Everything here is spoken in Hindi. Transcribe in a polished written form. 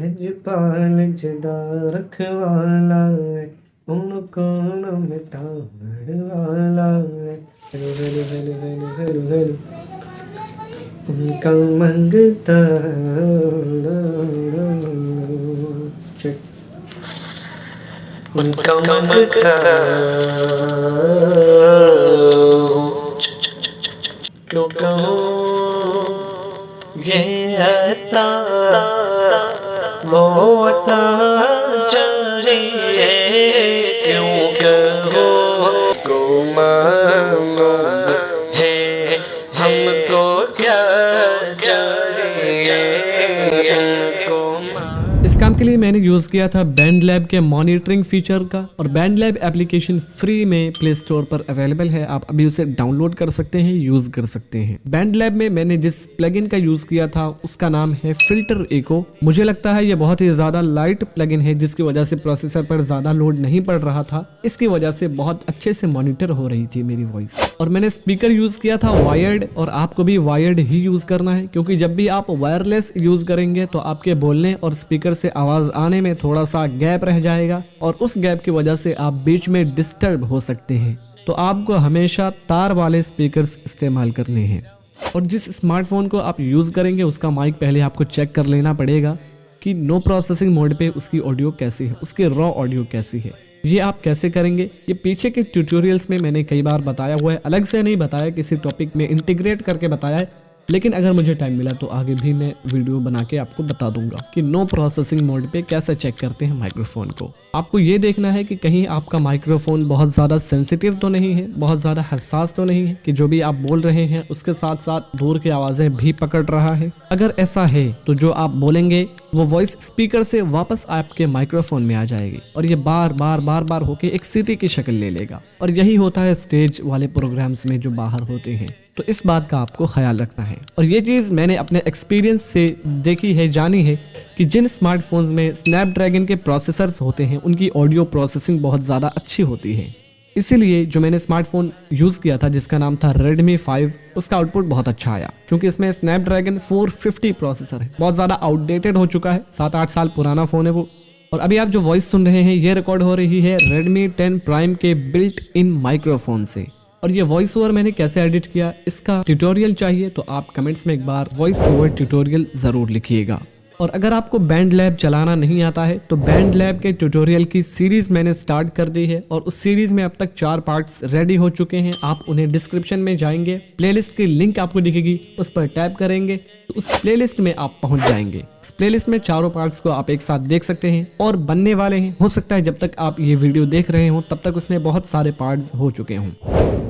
लजपाल जदा रखवाला है, उनको न मिटाने वाला है। Hello hello hello hello hello hello, उनका मंगता चेक, उनका मंगता क्यों कहूँ ये अता वो अता चलिए, क्यों कहूँ को मालूम है हमको क्या चाहिए, हमको इस काम के लिए मैंने यूज़ किया था बैंडलैब के मॉनिटरिंग फीचर का। और बैंडलैब एप्लीकेशन फ्री में प्ले स्टोर पर अवेलेबल है, आप अभी उसे डाउनलोड कर सकते हैं, यूज़ कर सकते हैं। बैंडलैब में मैंने जिस प्लगइन का यूज़ किया था उसका नाम है फिल्टर एको। मुझे लगता है ये बहुत ही ज़्यादा लाइट प्लगइन है, जिसकी वजह से प्रोसेसर पर ज़्यादा लोड नहीं पड़ रहा था। इसकी वजह से बहुत अच्छे से मॉनिटर हो रही थी मेरी वॉइस। और मैंने स्पीकर यूज़ किया था वायर्ड, और आपको भी वायर्ड ही यूज़ करना है, क्योंकि जब भी आप वायरलेस यूज़ करेंगे तो आपके बोलने और स्पीकर से आवाज़ आने में थोड़ा सा गैप रह जाएगा, और उस गैप की वजह से आप बीच में डिस्टर्ब हो सकते हैं। तो आपको हमेशा तार वाले स्पीकर्स इस्तेमाल करने हैं। और जिस स्मार्टफोन को आप यूज़ करेंगे उसका माइक पहले आपको चेक कर लेना पड़ेगा कि नो प्रोसेसिंग मोड पे उसकी ऑडियो कैसी है, उसकी रॉ ऑडियो कैसी है। ये आप कैसे करेंगे, ये पीछे के ट्यूटोरियल्स में मैंने कई बार बताया हुआ है, अलग से नहीं बताया, किसी टॉपिक में इंटीग्रेट करके बताया है। लेकिन अगर मुझे टाइम मिला तो आगे भी मैं वीडियो बना के आपको बता दूंगा कि नो प्रोसेसिंग मोड पे कैसे चेक करते हैं माइक्रोफोन को। आपको ये देखना है कि कहीं आपका माइक्रोफोन बहुत ज़्यादा सेंसिटिव तो नहीं है, बहुत ज़्यादा हसास तो नहीं है कि जो भी आप बोल रहे हैं उसके साथ साथ दूर की आवाज़ें भी पकड़ रहा है। अगर ऐसा है तो जो आप बोलेंगे वो वॉइस स्पीकर से वापस आपके माइक्रोफोन में आ जाएगी, और ये बार बार बार बार होके एक सीटी की शक्ल ले लेगा। और यही होता है स्टेज वाले प्रोग्राम्स में जो बाहर होते हैं, तो इस बात का आपको ख्याल रखना है। और ये चीज़ मैंने अपने एक्सपीरियंस से देखी है, जानी है कि जिन स्मार्टफोन्स में स्नैपड्रैगन के प्रोसेसर्स होते हैं उनकी ऑडियो प्रोसेसिंग बहुत ज़्यादा अच्छी होती है। इसीलिए जो मैंने स्मार्टफोन यूज़ किया था जिसका नाम था Redmi 5, उसका आउटपुट बहुत अच्छा आया, क्योंकि इसमें स्नैपड्रैगन 450 प्रोसेसर है, बहुत ज़्यादा आउटडेटेड हो चुका है, 7-8 साल पुराना फ़ोन है वो। और अभी आप जो वॉइस सुन रहे हैं ये रिकॉर्ड हो रही है Redmi 10 Prime के बिल्ट इन माइक्रोफोन से। और ये वॉइस ओवर मैंने कैसे एडिट किया, इसका ट्यूटोरियल चाहिए तो आप कमेंट्स में एक बार वॉइस ओवर ट्यूटोरियल ज़रूर लिखिएगा। और अगर आपको बैंडलैब चलाना नहीं आता है तो बैंडलैब के ट्यूटोरियल की सीरीज़ मैंने स्टार्ट कर दी है, और उस सीरीज़ में अब तक 4 पार्ट्स रेडी हो चुके हैं। आप उन्हें डिस्क्रिप्शन में जाएंगे, प्लेलिस्ट की लिंक आपको दिखेगी, उस पर टैप करेंगे तो उस प्लेलिस्ट में आप पहुंच जाएंगे। इस प्लेलिस्ट में चारों पार्ट्स को आप एक साथ देख सकते हैं, और बनने वाले हैं। हो सकता है जब तक आप ये वीडियो देख रहे हो तब तक उसमें बहुत सारे पार्ट्स हो चुके हों।